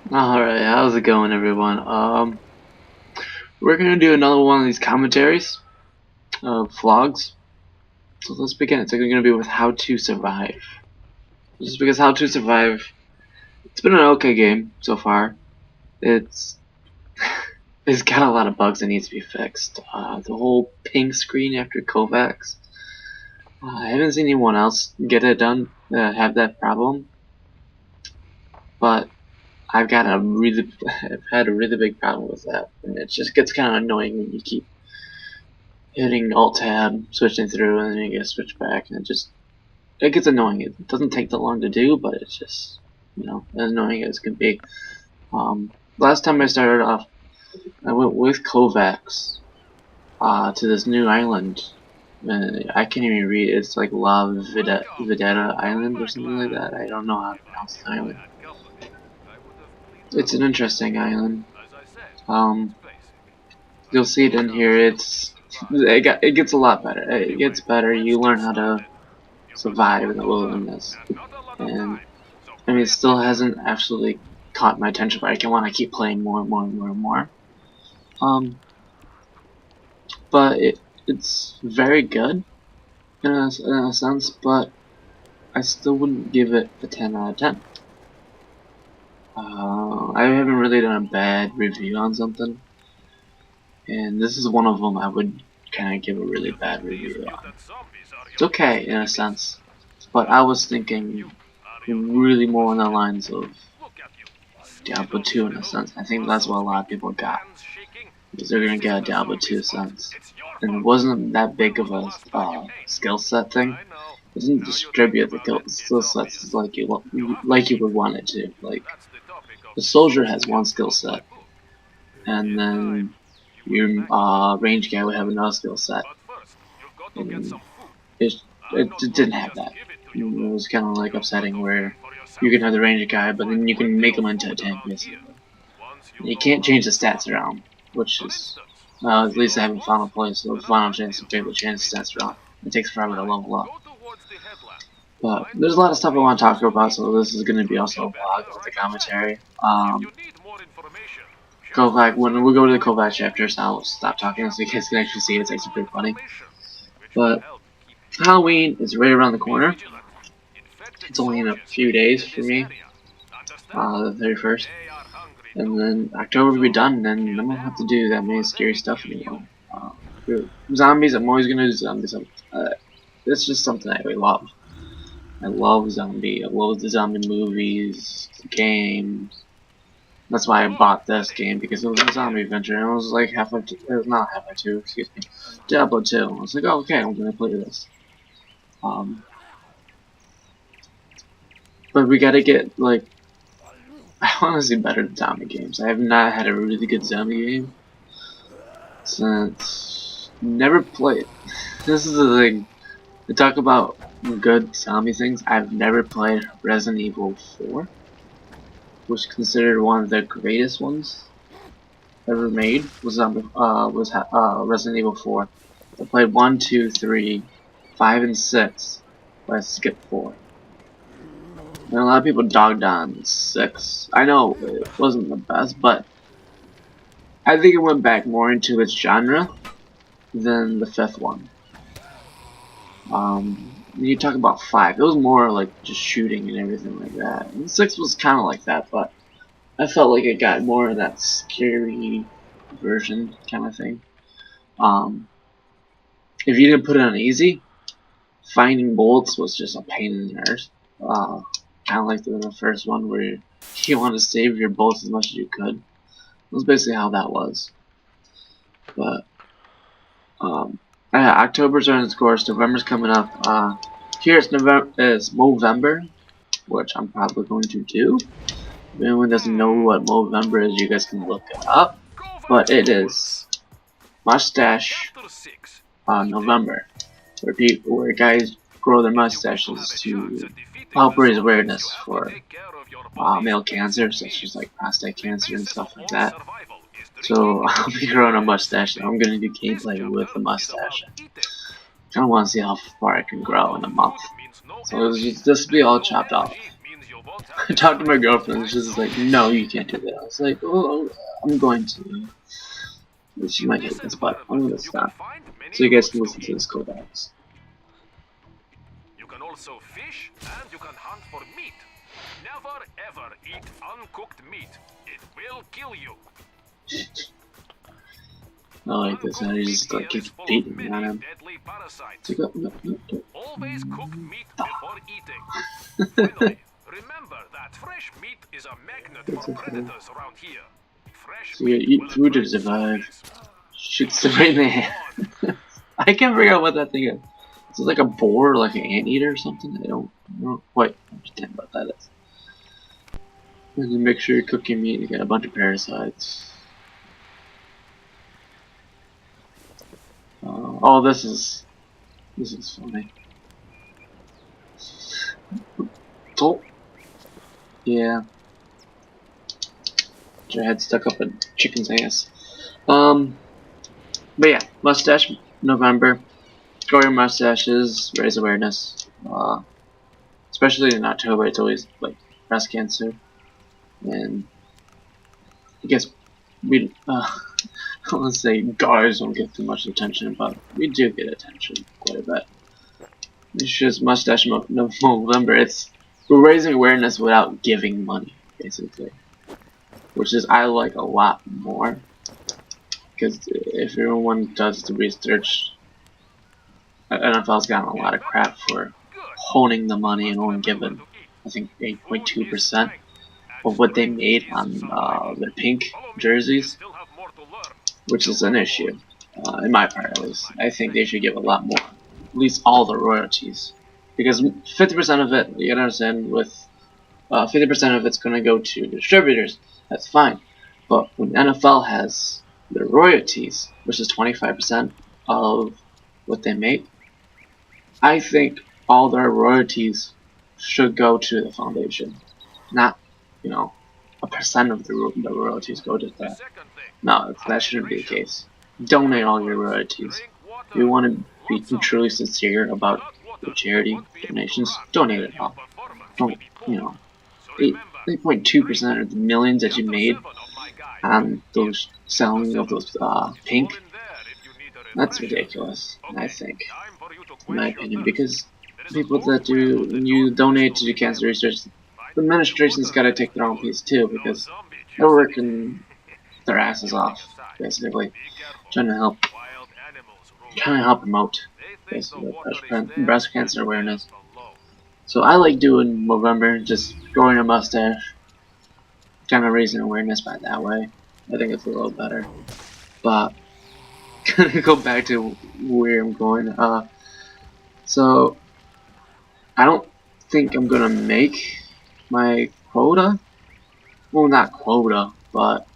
Alright, how's it going, everyone? We're gonna do another one of these commentaries, vlogs. So let's begin. It's gonna be with How to Survive. Just because How to Survive, it's been an okay game so far. It's it's got a lot of bugs that needs to be fixed. The whole ping screen after Kovacs. I haven't seen anyone else get it done, have that problem, but I've had a really big problem with that, and it just gets kind of annoying when you keep hitting Alt Tab, switching through, and then you get switch back, and it gets annoying. It doesn't take that long to do, but it's just as annoying as can be. Last time I started off, I went with Kovacs to this new island. I can't even read it. It's like La Videtta Island or something like that. I don't know how to pronounce the island. It's an interesting island. You'll see it in here. It gets a lot better. It gets better. You learn how to survive in the wilderness, and I mean, it still hasn't actually caught my attention, but I want to keep playing more and more and more and more. But it's very good in a sense, but I still wouldn't give it a 10 out of 10. I haven't really done a bad review on something, and this is one of them I would kind of give a really bad review on. It's okay in a sense, but I was thinking really more on the lines of Diablo 2 in a sense. I think that's what a lot of people got, because they're gonna get a Diablo 2 sense, and it wasn't that big of a skill set thing. It doesn't distribute the skill sets like you would want it to. Like, the soldier has one skill set, and then your range guy would have another skill set. And it didn't have that. It was kind of like upsetting where you can have the ranger guy, but then you can make him into a tank basically. And you can't change the stats around, which is at least I haven't found a place so final chance to be able to change the stats around. It takes forever to level up. But there's a lot of stuff I want to talk about, so this is going to be also a vlog with the commentary. When we go to the Kovac chapters, I'll stop talking so you guys can actually see it. It's actually pretty funny. But Halloween is right around the corner. It's only in a few days for me, the 31st. And then October will be done, and then I won't have to do that many scary stuff anymore. Zombies, I'm always going to do zombies. It's just something I really love. I love the zombie movies, games. That's why I bought this game, because it was a zombie adventure, and it was like it was not halfway two, excuse me, Diablo 2. I was like, oh, okay, I'm gonna play this. But we gotta get, like, I wanna see better zombie games. I have not had a really good zombie game since never played. This is the thing. To talk about good zombie things, I've never played Resident Evil 4, which is considered one of the greatest ones ever made. Was Resident Evil 4. I played 1, 2, 3, 5, and 6, but I skipped 4. And a lot of people dogged on 6. I know it wasn't the best, but I think it went back more into its genre than the 5th one. You talk about 5, it was more like just shooting and everything like that. And 6 was kind of like that, but I felt like it got more of that scary version kind of thing. If you didn't put it on easy, finding bullets was just a pain in the arse. Kind of like the first one where you want to save your bullets as much as you could. That was basically how that was. But October's running its course. November's coming up. Here it's Movember, which I'm probably going to do. If anyone doesn't know what Movember is, you guys can look it up. But it is Mustache November, where guys grow their mustaches to help raise awareness for male cancer, such as like prostate cancer and stuff like that. So I'll be growing a mustache, and I'm gonna do gameplay with the mustache. I kinda wanna see how far I can grow in a month. So this will be all chopped off. I talked to my girlfriend and she's just like, no, you can't do that. I was like, oh, I'm going to. She might hate this, but I'm going to stop. So you guys can listen to this codex. You can also fish and you can hunt for meat. Never ever eat uncooked meat. It will kill you. I like this, and he just like keeps beating on him. Always cook meat before eating. Finally, remember that fresh meat is a magnet for predators around here. Fresh so you eat food to survive. Shoots the right in the hand. I can't figure out what that thing is. Is it like a boar, like an anteater or something? I don't quite understand what that is. And then make sure you cook your meat. You get a bunch of parasites. Oh, this is funny. Oh, yeah. Get your head stuck up a chicken's ass. But yeah, mustache November. Grow your mustaches, raise awareness. Especially in October, it's always like breast cancer, and I guess we. I want to say guys don't get too much attention, but we do get attention quite a bit. It's just mustache November. We're raising awareness without giving money, basically, which is I like a lot more. Because if everyone does the research, NFL's gotten a lot of crap for honing the money and only giving, I think, 8.2% of what they made on their pink jerseys, which is an issue, in my part at least. I think they should give a lot more, at least all the royalties, because 50% of it, you gotta understand, with 50% of it's gonna go to distributors. That's fine, but when NFL has the royalties, which is 25% of what they make, I think all their royalties should go to the foundation, not, you know, a percent of the royalties go to that. No, that shouldn't be the case. Donate all your royalties. If you want to be truly sincere about your charity donations, donate it all. Don't, 8.2% of the millions that you made on those selling of those pink. That's ridiculous, I think, in my opinion, because people that you donate to the cancer research, the administration's got to take their own piece too, because they're working their asses off, basically, trying to help promote basically breast cancer awareness. So I like doing November, just growing a mustache, kind of raising awareness by that way. I think it's a little better. But gonna go back to where I'm going. So I don't think I'm gonna make my quota. Well, not quota, but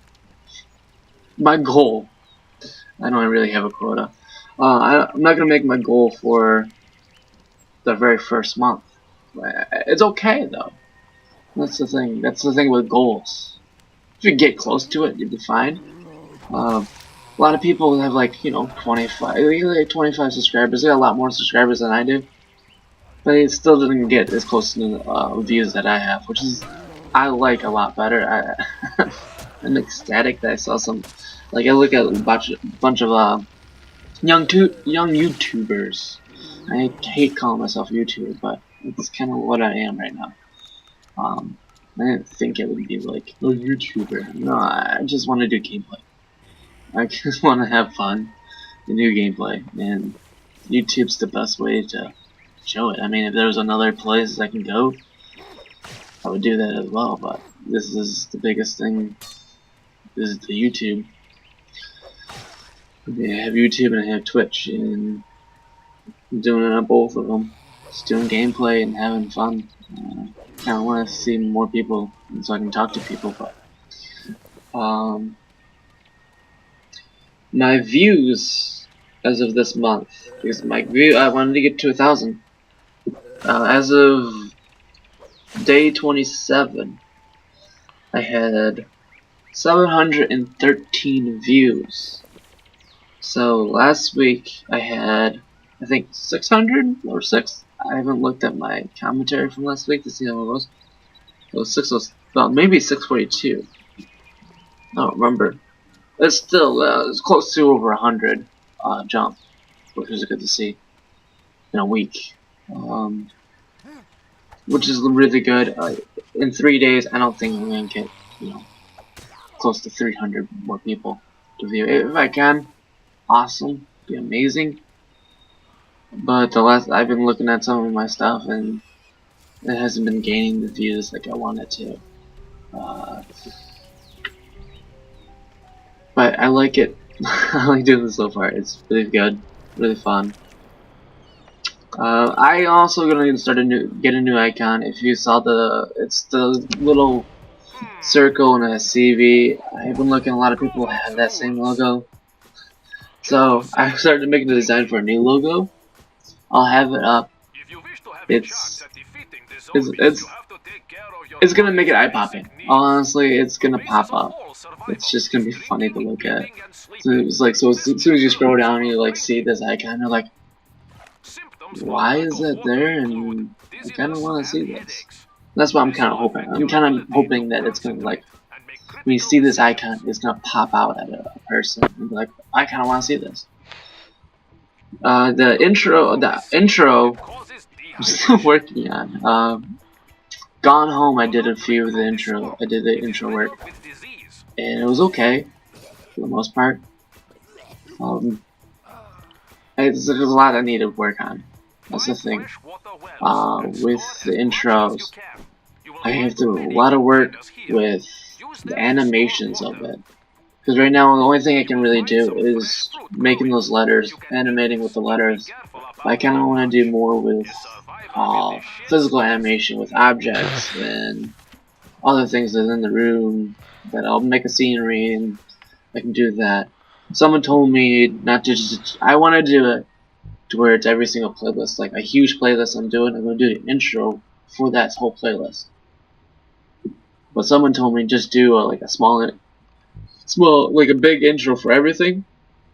my goal. I don't really have a quota. I'm not gonna make my goal for the very first month. It's okay though. That's the thing. That's the thing with goals. If you get close to it, you'll be fine. A lot of people have like 25 subscribers. They got a lot more subscribers than I do, but it still doesn't get as close to the views that I have, which is I like a lot better. I'm ecstatic that I saw some. Like I look at a bunch of young YouTubers. I hate calling myself a YouTuber, but it's kind of what I am right now. I didn't think it would be like a YouTuber. No, I just want to do gameplay. I just want to have fun and do gameplay, and YouTube's the best way to show it. I mean, if there was another place I can go, I would do that as well, but this is the biggest thing. This is the YouTube. I have YouTube and I have Twitch, and I'm doing it on both of them. Just doing gameplay and having fun. Kind of want to see more people so I can talk to people, but my views as of this month, because my view, I wanted to get to 1,000. As of day 27, I had 713 views. So last week I had, I think, 600 or 6. I haven't looked at my commentary from last week to see how it was. It was well, maybe 642. I don't remember. It's still it's close to over 100 jump, which was good to see in a week. Which is really good. In 3 days, I don't think I'm gonna get close to 300 more people to view. If I can, awesome, be amazing. But I've been looking at some of my stuff and it hasn't been gaining the views like I wanted to. But I like it. I like doing this so far. It's really good, really fun. I also gonna get a new icon. If you saw it's the little circle and a CV. I've been looking. A lot of people have that same logo. So I started making the design for a new logo. I'll have it up. It's it's gonna make it eye popping. Honestly, it's gonna pop up. It's just gonna be funny to look at. So it's like as soon as you scroll down, you like see this icon. You're like, why is it there? And I kind of want to see this. That's what I'm kind of hoping. I'm kind of hoping that it's gonna like when you see this icon, it's gonna pop out at a person and be like, I kind of want to see this. The intro, I'm still working on. Gone Home, I did a few of the intro. I did the intro work, and it was okay for the most part. There's a lot I need to work on. That's the thing. With the intros, I have to do a lot of work with the animations of it. Because right now, the only thing I can really do is making those letters, animating with the letters. I kind of want to do more with physical animation with objects and other things that are in the room. That I'll make a scenery and I can do that. Someone told me not to just. I want to do it to where it's every single playlist, like a huge playlist I'm doing. I'm going to do the intro for that whole playlist. But someone told me just do like a small, like a big intro for everything,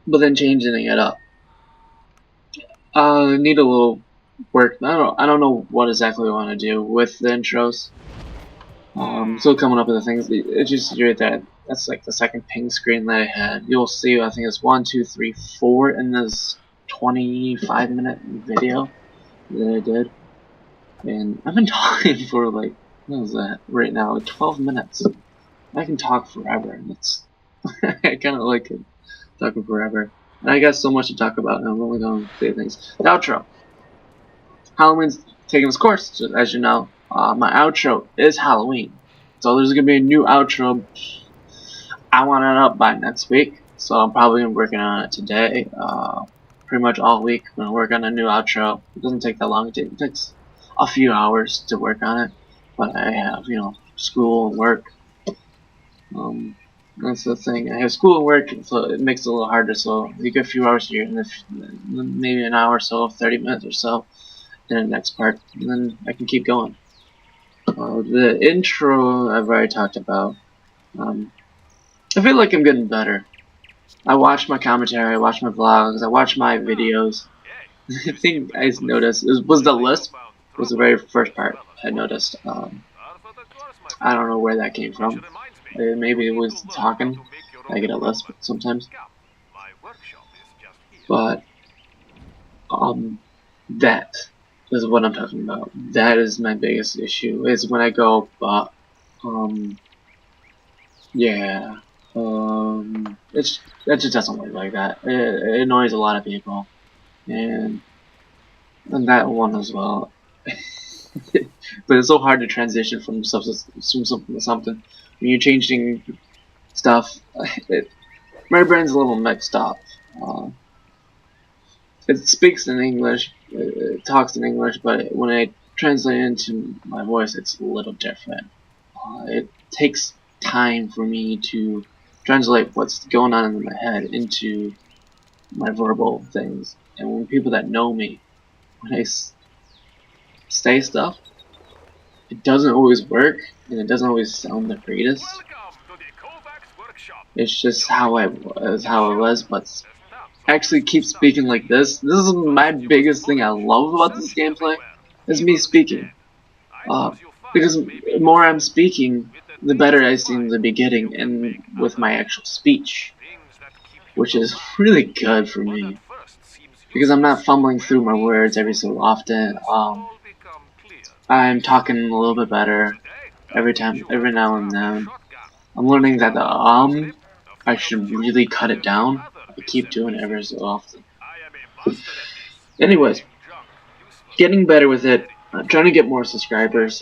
but then changing it up. Need a little work. I don't know what exactly I want to do with the intros. Still coming up with the things. It's just right there. That's like the second ping screen that I had. You'll see. I think it's 1, 2, 3, 4 in this 25-minute video that I did, and I've been talking for like what is that right now? Like 12 minutes. I can talk forever, and it's I kind of like it, talking forever. And I got so much to talk about, and I'm only going to say things. The outro. Halloween's taking its course, as you know. My outro is Halloween, so there's gonna be a new outro. I want it up by next week, so I'm probably gonna be working on it today. Pretty much all week. I'm gonna work on a new outro. It doesn't take that long. It takes a few hours to work on it, but I have school and work. That's the thing. I have school and work, so it makes it a little harder. So you get a few hours here, and maybe an hour or so, 30 minutes or so, in the next part, and then I can keep going. The intro I've already talked about. I feel like I'm getting better. I watch my commentary, I watch my vlogs, I watch my videos. The thing I noticed was the lisp was the very first part I noticed. I don't know where that came from. Maybe it was talking. I get a lisp sometimes. But that is what I'm talking about. That is my biggest issue. Is when I go, yeah. It just doesn't work like that. It annoys a lot of people, and that one as well. But it's so hard to transition from something to something when you're changing stuff. My brain's a little mixed up. It speaks in English, it talks in English, but when I translate it into my voice, it's a little different. It takes time for me to translate what's going on in my head into my verbal things. And when people that know me, when I say stuff, it doesn't always work, and it doesn't always sound the greatest. It's just how it was, but actually keep speaking like this. This is my biggest thing I love about this gameplay, is me speaking. Because the more I'm speaking, the better I seem to be getting in with my actual speech, which is really good for me. Because I'm not fumbling through my words every so often. I'm talking a little bit better every now and then. I'm learning that I should really cut it down. I keep doing it every so often. Anyways, getting better with it. I'm trying to get more subscribers.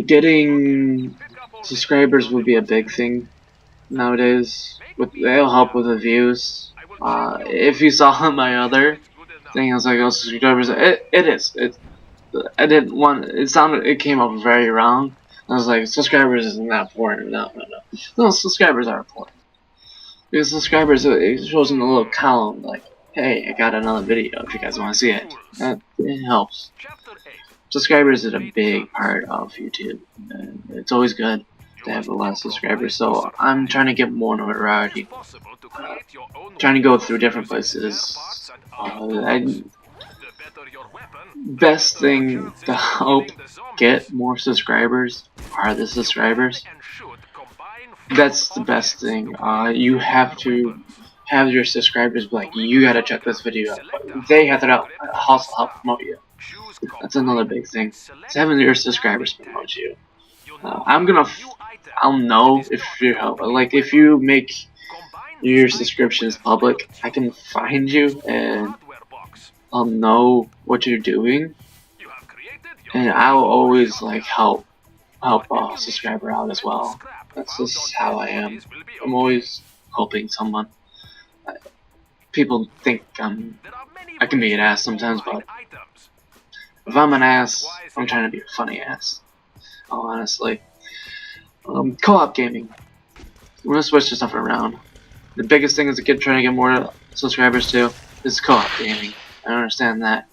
Getting subscribers will be a big thing nowadays. It'll help with the views. If you saw my other thing, I was like, "Oh, subscribers." It is. I didn't want. It sounded. It came up very wrong. I was like, subscribers isn't that important. No, no, no. No, subscribers are important. Because subscribers, it shows in a little column like, hey, I got another video if you guys want to see it. It helps. Subscribers is a big part of YouTube. It's always good to have a lot of subscribers, so I'm trying to get more notoriety. Trying to go through different places. Best thing to help get more subscribers are the subscribers. That's the best thing. You have to have your subscribers be like, you gotta check this video out. They have to also help promote you. That's another big thing. It's having your subscribers promote you. I'll know if you help. Like if you make your subscriptions public, I can find you and I'll know what you're doing, and I'll always like help a subscriber out as well. That's just how I am. I'm always helping someone. People think I can be an ass sometimes, but if I'm an ass, I'm trying to be a funny ass. Honestly, co-op gaming. I'm gonna switch the stuff around. The biggest thing is trying to get more subscribers to is co-op gaming. I understand that.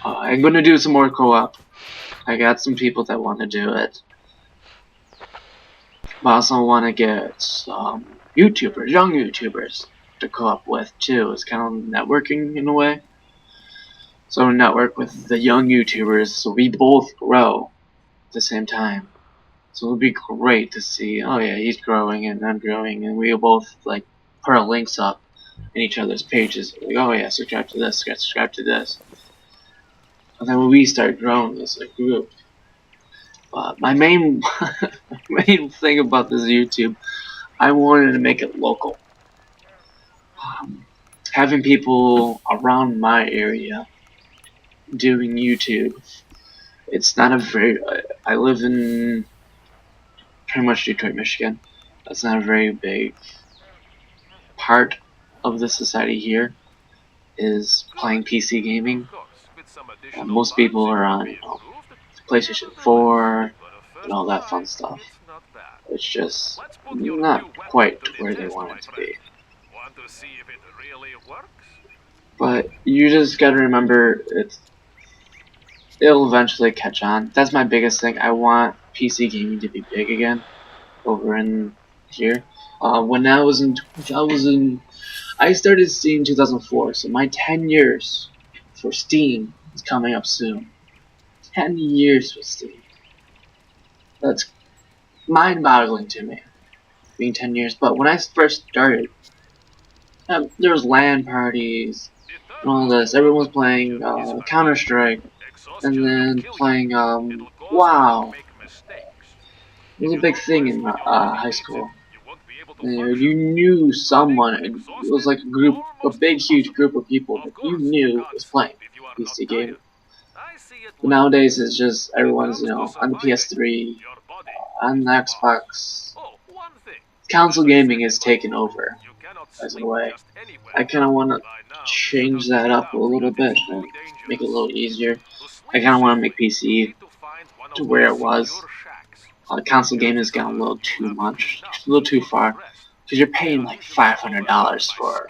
I'm gonna do some more co-op. I got some people that want to do it. But I also want to get some YouTubers, young YouTubers, to co-op with too. It's kind of networking in a way. So network with the young YouTubers so we both grow at the same time. So it'll be great to see, oh yeah, he's growing and I'm growing, and we'll both like put our links up in each other's pages. Like, oh yeah, subscribe to this, subscribe to this. And then when we start growing as a group, my main main thing about this YouTube, I wanted to make it local. Having people around my area doing YouTube, it's not a very. I live in pretty much Detroit, Michigan. That's not a very big part of the society here. Is playing PC gaming. Most people are on PlayStation 4 and all that fun stuff. It's just not quite where they want it to be. But you just gotta remember, it'll eventually catch on. That's my biggest thing. I want PC gaming to be big again over in here. When I was in 2000, I started Steam 2004, so my 10 years for Steam is coming up soon. 10 years for Steam. That's mind-boggling to me, being 10 years. But when I first started, there was LAN parties and all this. Everyone was playing Counter-Strike, and then playing WoW. It was a big thing in high school. And you knew someone. It was like a big, huge group of people that you knew was playing PC gaming. But nowadays, it's just everyone's, on the PS3, on the Xbox. Console gaming is taken over, as a way. I kind of want to change that up a little bit and make it a little easier. I kind of want to make PC to where it was. Console gaming has gone a little too much, a little too far, because you're paying like $500 for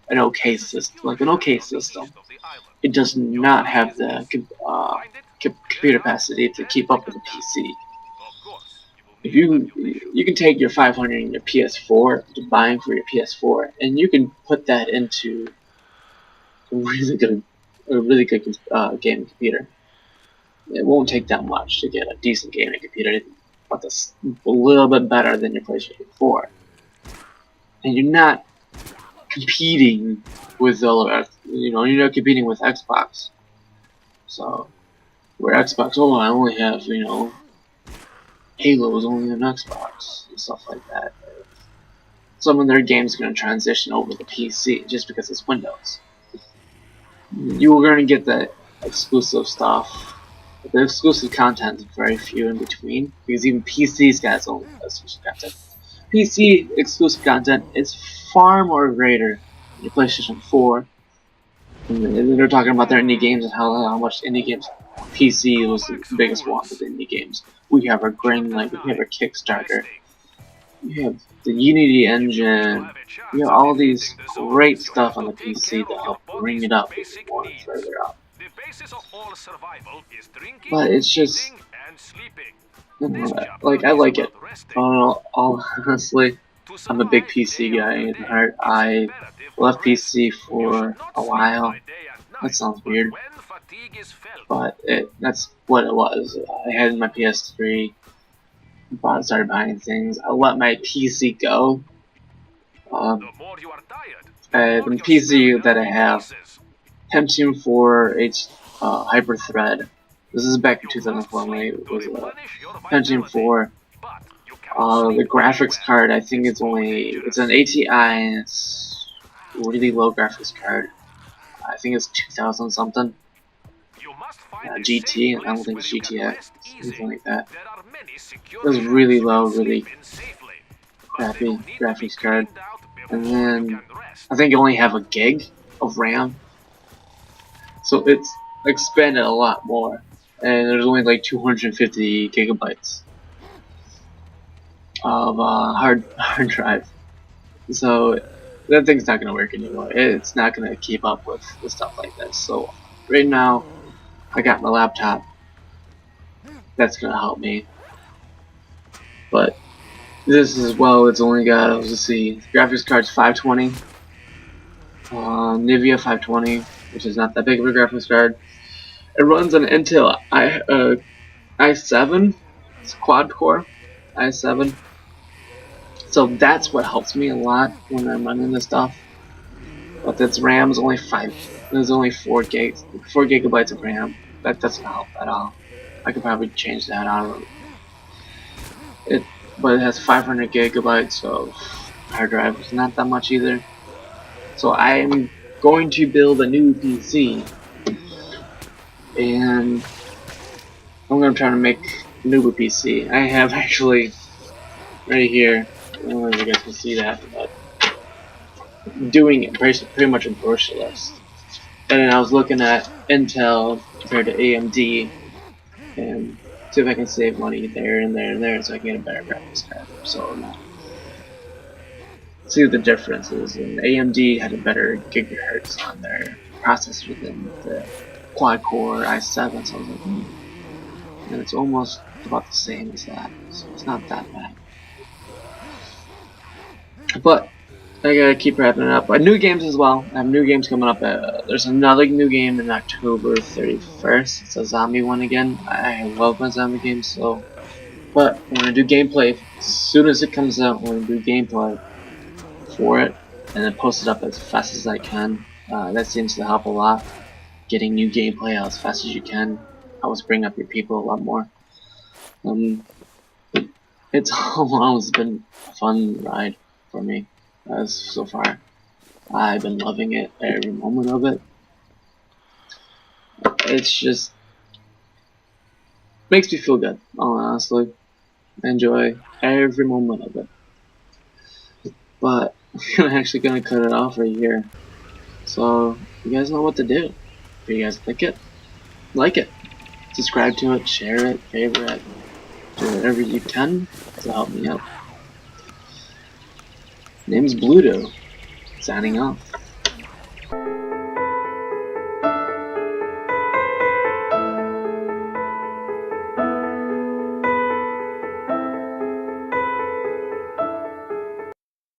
an okay system. It does not have the computer capacity to keep up with the PC. If you can take your 500 in your PS4 to buying for your PS4, and you can put that into a really good gaming computer. it won't take that much to get a decent gaming computer, but that's a little bit better than your PlayStation 4. And you're not competing with you're not competing with Xbox. So, where Xbox, oh, I only have, Halo is only on Xbox, and stuff like that. Some of their games are going to transition over to PC just because it's Windows. You're going to get the exclusive stuff. But the exclusive content is very few in between, because even PC's got its own exclusive content. PC exclusive content is far more greater than your PlayStation 4. And they're talking about their indie games and how much indie games. PC was the biggest one with indie games. We have our Greenlight, we have our Kickstarter, we have the Unity engine, we have all these great stuff on the PC to help bring it up even more and further up. But it's just, like, I like it. Honestly, I'm a big PC guy at heart. I left PC for a while. That sounds weird, but that's what it was. I had my PS3, started buying things. I let my PC go. The PC that I have, Pentium 4 Hyper Thread. This is back in 2004 when it was Pentium 4. The graphics card, I think it's an ATI, and it's really low graphics card. I think it's 2000 something. GT, I don't think it's GTX, something like that. It was really low, really crappy graphics card. And then I think you only have a gig of RAM, so it's expanded a lot more. And there's only like 250 gigabytes of hard drive. So that thing's not gonna work anymore. It's not gonna keep up with stuff like this. So right now, I got my laptop. That's gonna help me. But this as well, it's only got, let's see, graphics card's 520. Nvidia 520, which is not that big of a graphics card. It runs an Intel i7, it's quad core i7. So that's what helps me a lot when I'm running this stuff. But its RAM is only 4 gigabytes of RAM. That doesn't help at all. I could probably change that out. But it has 500 gigabytes of hard drive. It's not that much either. So I'm going to build a new PC, and I'm going to try to make a new PC. I have actually right here. I don't know if you guys can see that, but doing it pretty much a grocery list. And then I was looking at Intel compared to AMD, and see if I can save money there and there and there, so I can get a better graphics card. So see the differences. And AMD had a better gigahertz on their processor than the quad core i7. So I was like, and it's almost about the same as that. So it's not that bad. But I gotta keep wrapping it up. New games as well. I have new games coming up. There's another new game in October 31st. It's a zombie one again. I love my zombie games, so. But I'm gonna do gameplay as soon as it comes out. I'm gonna do gameplay for it, and then post it up as fast as I can. That seems to help a lot. Getting new gameplay out as fast as you can helps bring up your people a lot more. It's almost been a fun ride for me so far. I've been loving it, every moment of it. It's just makes me feel good, honestly. I enjoy every moment of it. But I'm actually gonna cut it off right here. So you guys know what to do. If you guys like it, subscribe to it, share it, favorite it, do whatever you can to help me out. Name's Bluto, signing off.